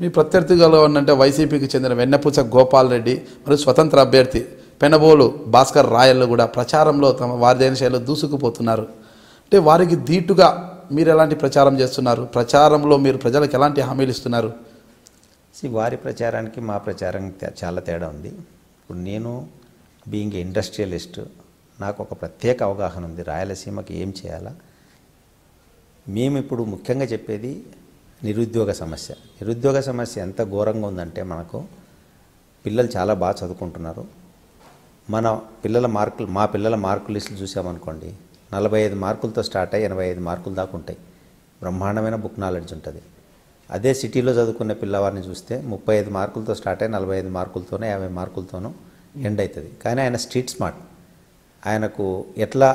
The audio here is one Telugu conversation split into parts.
మీ ప్రత్యర్థిగా ఉన్నంటే వైసీపీకి చెందిన వెన్నపూస గోపాల్ రెడ్డి మరియు స్వతంత్ర అభ్యర్థి పెనబోలు భాస్కర్ రాయలు కూడా ప్రచారంలో తమ వారిదైన శైలిలో దూసుకుపోతున్నారు. అంటే వారికి ధీటుగా మీరు ఎలాంటి ప్రచారం చేస్తున్నారు? ప్రచారంలో మీరు ప్రజలకు ఎలాంటి హామీలు ఇస్తున్నారు? వారి ప్రచారానికి మా ప్రచారం చాలా తేడా ఉంది. ఇప్పుడు నేను బీయింగ్ ఇండస్ట్రియలిస్ట్, నాకు ఒక ప్రత్యేక అవగాహన ఉంది రాయలసీమకి ఏం చేయాలా. మేము ఇప్పుడు ముఖ్యంగా చెప్పేది నిరుద్యోగ సమస్య. నిరుద్యోగ సమస్య ఎంత ఘోరంగా ఉందంటే మనకు పిల్లలు చాలా బాగా చదువుకుంటున్నారు. మా పిల్లల మార్కుల లిస్టులు చూసామనుకోండి, 45 మార్కులతో స్టార్ట్ అయ్యి 85 మార్కుల దాకా ఉంటాయి. బ్రహ్మాండమైన బుక్ నాలెడ్జ్ ఉంటుంది. అదే సిటీలో చదువుకునే పిల్లవాడిని చూస్తే 35 మార్కులతో స్టార్ట్ అయ్యి 45 మార్కులతోనో 50 మార్కులతోనో ఎండ్ అవుతుంది. కానీ ఆయన స్ట్రీట్ స్మార్ట్. ఆయనకు ఎట్లా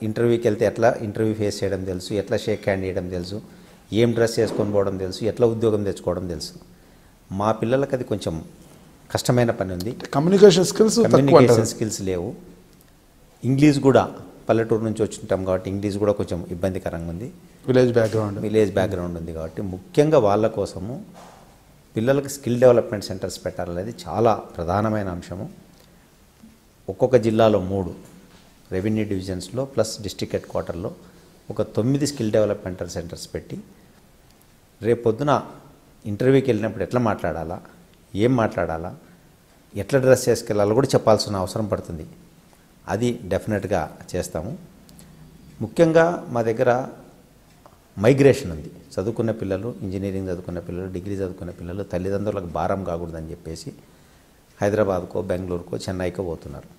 ఇంటర్వ్యూకి వెళ్తే ఎట్లా ఇంటర్వ్యూ ఫేస్ చేయడం తెలుసు, ఎట్లా షేక్ హ్యాండ్ చేయడం తెలుసు, ఏం డ్రెస్ వేసుకొని పోవడం తెలుసు, ఎట్లా ఉద్యోగం తెచ్చుకోవడం తెలుసు. మా పిల్లలకు అది కొంచెం కష్టమైన పని ఉంది. కమ్యూనికేషన్ స్కిల్స్ లేవు. ఇంగ్లీష్ కూడా పల్లెటూరు నుంచి వచ్చింటాం కాబట్టి ఇంగ్లీష్ కూడా కొంచెం ఇబ్బందికరంగా ఉంది. విలేజ్ బ్యాక్గ్రౌండ్ ఉంది కాబట్టి ముఖ్యంగా వాళ్ళ కోసము పిల్లలకి స్కిల్ డెవలప్మెంట్ సెంటర్స్ పెట్టాలనేది చాలా ప్రధానమైన అంశము. ఒక్కొక్క జిల్లాలో 3 రెవెన్యూ డివిజన్స్లో ప్లస్ డిస్ట్రిక్ట్ హెడ్ క్వార్టర్లో ఒక 9 స్కిల్ డెవలప్మెంట్ సెంటర్స్ పెట్టి రేపొద్దున ఇంటర్వ్యూకి వెళ్ళినప్పుడు ఎట్లా మాట్లాడాలా, ఏం మాట్లాడాలా, ఎట్లా డ్రెస్ చేసుకెళ్ళాలో కూడా చెప్పాల్సిన అవసరం పడుతుంది. అది డెఫినెట్గా చేస్తాము. ముఖ్యంగా మా దగ్గర మైగ్రేషన్ ఉంది. చదువుకున్న పిల్లలు, ఇంజనీరింగ్ చదువుకున్న పిల్లలు, డిగ్రీ చదువుకున్న పిల్లలు తల్లిదండ్రులకు భారం కాకూడదని చెప్పేసి హైదరాబాద్కో, బెంగళూరుకో, చెన్నైకో పోతున్నారు.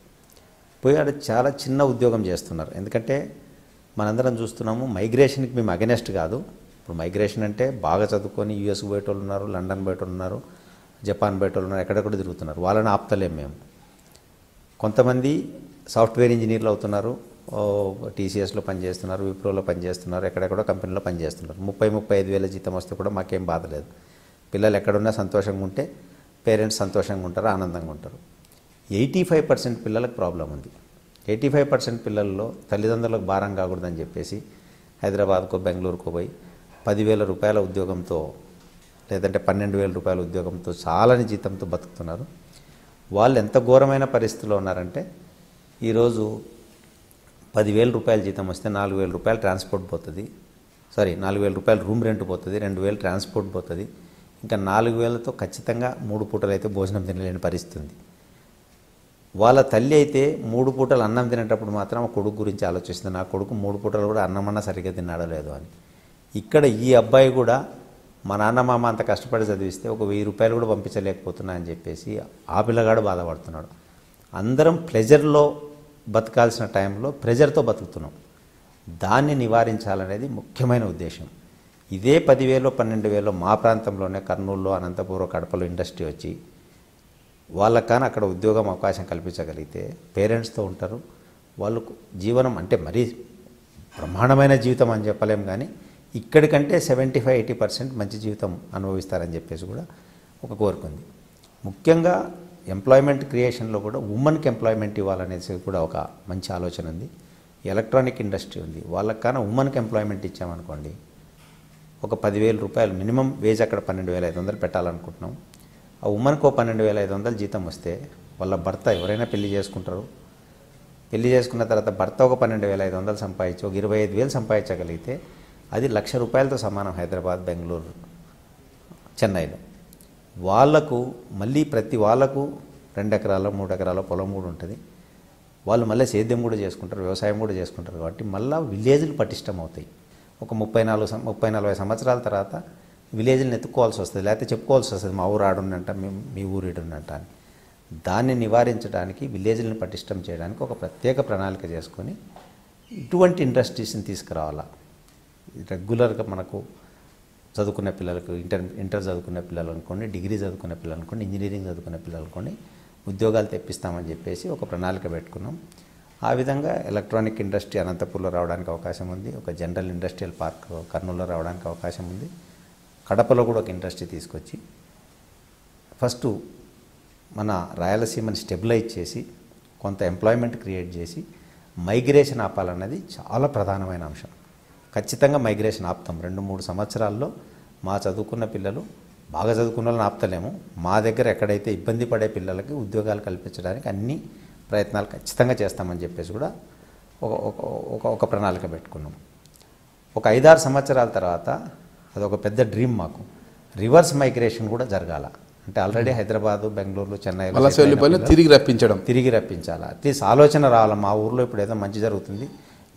పోయి ఆడ చాలా చిన్న ఉద్యోగం చేస్తున్నారు. ఎందుకంటే మనందరం చూస్తున్నాము మైగ్రేషన్కి మేము అగెనెస్ట్ కాదు. ఇప్పుడు మైగ్రేషన్ అంటే బాగా చదువుకొని యూఎస్కి పోయేటోళ్ళు ఉన్నారు, లండన్ పోయేటోళ్ళు ఉన్నారు, జపాన్ పోయేటోళ్ళు ఉన్నారు, ఎక్కడెక్కడ తిరుగుతున్నారు. వాళ్ళని ఆపుతలేం మేము. కొంతమంది సాఫ్ట్వేర్ ఇంజనీర్లు అవుతున్నారు, టీసీఎస్లో పనిచేస్తున్నారు, విప్రోలో పనిచేస్తున్నారు, ఎక్కడెక్కడో కంపెనీలో పనిచేస్తున్నారు. 30-35 వేల జీతం వస్తే కూడా మాకేం బాధ లేదు. పిల్లలు ఎక్కడున్నా సంతోషంగా ఉంటే పేరెంట్స్ సంతోషంగా ఉంటారు, ఆనందంగా ఉంటారు. 85% పిల్లలకు ప్రాబ్లం ఉంది. 85% పిల్లల్లో తల్లిదండ్రులకు భారం కాకూడదని చెప్పేసి హైదరాబాద్కో, బెంగళూరుకో పోయి 10,000 రూపాయల ఉద్యోగంతో లేదంటే 12,000 రూపాయల ఉద్యోగంతో చాలని జీతంతో బతుకుతున్నారు. వాళ్ళు ఎంత ఘోరమైన పరిస్థితిలో ఉన్నారంటే ఈరోజు 10,000 రూపాయల జీతం వస్తే 4,000 రూపాయలు ట్రాన్స్పోర్ట్ పోతుంది, 4,000 రూపాయలు రూమ్ రెంట్ పోతుంది, 2,000 ట్రాన్స్పోర్ట్ పోతుంది, ఇంకా 4,000తో ఖచ్చితంగా 3 పూటలు అయితే భోజనం తినలేని పరిస్థితి ఉంది. వాళ్ళ తల్లి అయితే 3 పూటలు అన్నం తినేటప్పుడు మాత్రం ఆ కొడుకు గురించి ఆలోచిస్తుంది. నా కొడుకు 3 పూటలు కూడా అన్నమన్నా సరిగ్గా తిన్నాడో లేదో అని. ఇక్కడ ఈ అబ్బాయి కూడా మా నాన్న మామ అంత కష్టపడి చదివిస్తే ఒక 1,000 రూపాయలు కూడా పంపించలేకపోతున్నా అని చెప్పేసి ఆ పిల్లగాడు బాధపడుతున్నాడు. అందరం ప్లెజర్లో బతకాల్సిన టైంలో ప్రెజర్తో బతుకుతున్నాం. దాన్ని నివారించాలనేది ముఖ్యమైన ఉద్దేశం. ఇదే 10,000 12,000 మా ప్రాంతంలోనే కర్నూలులో, అనంతపురం, కడపలో ఇండస్ట్రీ వచ్చి వాళ్ళకు కానీ అక్కడ ఉద్యోగం అవకాశం కల్పించగలిగితే పేరెంట్స్తో ఉంటారు. వాళ్ళకు జీవనం అంటే మరీ బ్రహ్మాండమైన జీవితం అని చెప్పలేం, కానీ ఇక్కడికంటే 75-80% మంచి జీవితం అనుభవిస్తారని చెప్పేసి కూడా ఒక కోరిక ఉంది. ముఖ్యంగా ఎంప్లాయ్మెంట్ క్రియేషన్లో కూడా ఉమెన్కి ఎంప్లాయ్మెంట్ ఇవ్వాలనేసి కూడా ఒక మంచి ఆలోచన ఉంది. ఎలక్ట్రానిక్ ఇండస్ట్రీ ఉంది, వాళ్ళకి కానీ ఉమెన్కి ఎంప్లాయ్మెంట్ ఇచ్చామనుకోండి, ఒక 10,000 రూపాయలు మినిమం వేజ్ అక్కడ 12,500 పెట్టాలనుకుంటున్నాం. ఆ ఉమెన్కో 12,500 జీతం వస్తే వాళ్ళ భర్త ఎవరైనా పెళ్లి చేసుకుంటారు. పెళ్లి చేసుకున్న తర్వాత భర్త ఒక 12,500 సంపాదించి ఒక 25,000 సంపాదించగలిగితే అది 1,00,000 రూపాయలతో సమానం హైదరాబాద్, బెంగళూరు, చెన్నైలో. వాళ్లకు మళ్ళీ ప్రతి వాళ్ళకు 2 ఎకరాలు 3 ఎకరాల పొలం కూడా ఉంటుంది. వాళ్ళు మళ్ళీ సేద్యం కూడా చేసుకుంటారు, వ్యవసాయం కూడా చేసుకుంటారు. కాబట్టి మళ్ళీ విలేజ్లు పటిష్టం అవుతాయి. ఒక 30-40 సంవత్సరాల తర్వాత విలేజ్ని ఎత్తుక్కోవాల్సి వస్తుంది, లేకపోతే చెప్పుకోవాల్సి వస్తుంది మా ఊరు ఆడున్నంట, మీ ఊరు ఈడున్నంట అని. దాన్ని నివారించడానికి, విలేజ్లను పటిష్టం చేయడానికి ఒక ప్రత్యేక ప్రణాళిక చేసుకొని ఇటువంటి ఇండస్ట్రీస్ని తీసుకురావాలా. రెగ్యులర్గా మనకు చదువుకునే పిల్లలకు ఇంటర్ చదువుకునే పిల్లలు అనుకోండి, డిగ్రీ చదువుకునే పిల్లలు అనుకోండి, ఇంజనీరింగ్ చదువుకునే పిల్లలు అనుకోండి, ఉద్యోగాలు తెప్పిస్తామని చెప్పేసి ఒక ప్రణాళిక పెట్టుకున్నాం. ఆ విధంగా ఎలక్ట్రానిక్ ఇండస్ట్రీ అనంతపూర్లో రావడానికి అవకాశం ఉంది. ఒక జనరల్ ఇండస్ట్రియల్ పార్క్ కర్నూలులో రావడానికి అవకాశం ఉంది. కడపలో కూడా ఒక ఇండస్ట్రీ తీసుకొచ్చి ఫస్ట్ మన రాయలసీమని స్టెబిలైజ్ చేసి కొంత ఎంప్లాయ్మెంట్ క్రియేట్ చేసి మైగ్రేషన్ ఆపాలన్నది చాలా ప్రధానమైన అంశం. ఖచ్చితంగా మైగ్రేషన్ ఆపుతాం. 2-3 సంవత్సరాల్లో మా చదువుకున్న పిల్లలు, బాగా చదువుకున్న వాళ్ళని ఆపుతలేము, మా దగ్గర ఎక్కడైతే ఇబ్బంది పడే పిల్లలకి ఉద్యోగాలు కల్పించడానికి అన్ని ప్రయత్నాలు ఖచ్చితంగా చేస్తామని చెప్పేసి కూడా ఒక ప్రణాళిక పెట్టుకున్నాం. ఒక 5-6 సంవత్సరాల తర్వాత అదొక పెద్ద డ్రీమ్ మాకు, రివర్స్ మైగ్రేషన్ కూడా జరగాల. అంటే ఆల్రెడీ హైదరాబాదు, బెంగళూరు, చెన్నైలో తిరిగి రప్పించాలా. అట్లీస్ట్ ఆలోచన రావాలి, మా ఊర్లో ఇప్పుడు ఏదో మంచి జరుగుతుంది,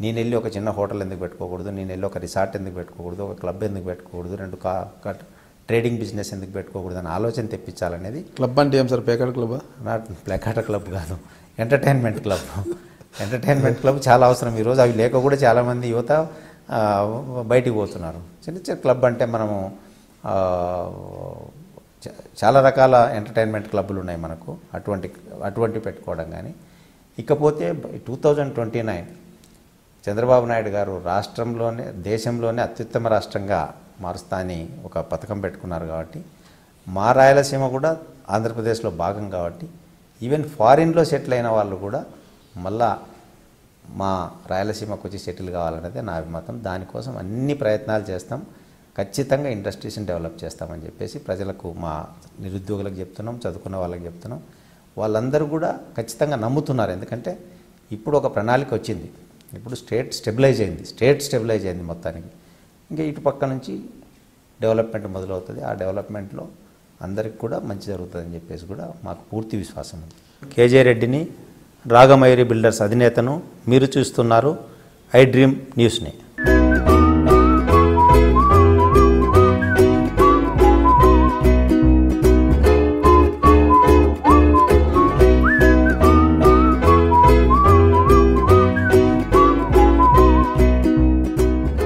నేను వెళ్ళి ఒక చిన్న హోటల్ ఎందుకు పెట్టుకోకూడదు, నేను వెళ్ళి ఒక రిసార్ట్ ఎందుకు పెట్టుకోకూడదు, ఒక క్లబ్ ఎందుకు పెట్టుకోకూడదు, 2 ట్రేడింగ్ బిజినెస్ ఎందుకు పెట్టుకోకూడదు అని ఆలోచన తెప్పించాలనేది. క్లబ్ అంటే ఏం సార్? ప్లేకాట క్లబ్? నాట్ ప్లేకాట క్లబ్ కాదు, ఎంటర్టైన్మెంట్ క్లబ్. ఎంటర్టైన్మెంట్ క్లబ్ చాలా అవసరం ఈరోజు. అవి లేక కూడా చాలామంది యువత బయటికి పోతున్నారు. చిన్న చిన్న క్లబ్ అంటే మనము చాలా రకాల ఎంటర్టైన్మెంట్ క్లబ్బులు ఉన్నాయి మనకు, అటువంటి పెట్టుకోవడం. కానీ ఇకపోతే 2029 చంద్రబాబు నాయుడు గారు రాష్ట్రంలోనే, దేశంలోనే అత్యుత్తమ రాష్ట్రంగా మారుస్తా అని ఒక పథకం పెట్టుకున్నారు. కాబట్టి మా రాయలసీమ కూడా ఆంధ్రప్రదేశ్లో భాగం. కాబట్టి ఈవెన్ ఫారిన్లో సెటిల్ అయిన వాళ్ళు కూడా మళ్ళా మా రాయలసీమకు వచ్చి సెటిల్ కావాలనేది నా అభిమతం. దానికోసం అన్ని ప్రయత్నాలు చేస్తాం. ఖచ్చితంగా ఇండస్ట్రీస్ని డెవలప్ చేస్తామని చెప్పేసి ప్రజలకు, మా నిరుద్యోగులకు చెప్తున్నాం, చదువుకున్న వాళ్ళకి చెప్తున్నాం. వాళ్ళందరూ కూడా ఖచ్చితంగా నమ్ముతున్నారు. ఎందుకంటే ఇప్పుడు ఒక ప్రణాళిక వచ్చింది, ఇప్పుడు స్టేట్ స్టెబిలైజ్ అయింది మొత్తానికి. ఇంకా ఇటు పక్క నుంచి డెవలప్మెంట్ మొదలవుతుంది. ఆ డెవలప్మెంట్లో అందరికి కూడా మంచి జరుగుతుందని చెప్పేసి కూడా మాకు పూర్తి విశ్వాసం ఉంది. కేజే రెడ్డిని, రాగమయూరి బిల్డర్స్ అధినేతను మీరు చూస్తున్నారు ఐ డ్రీమ్ న్యూస్ని.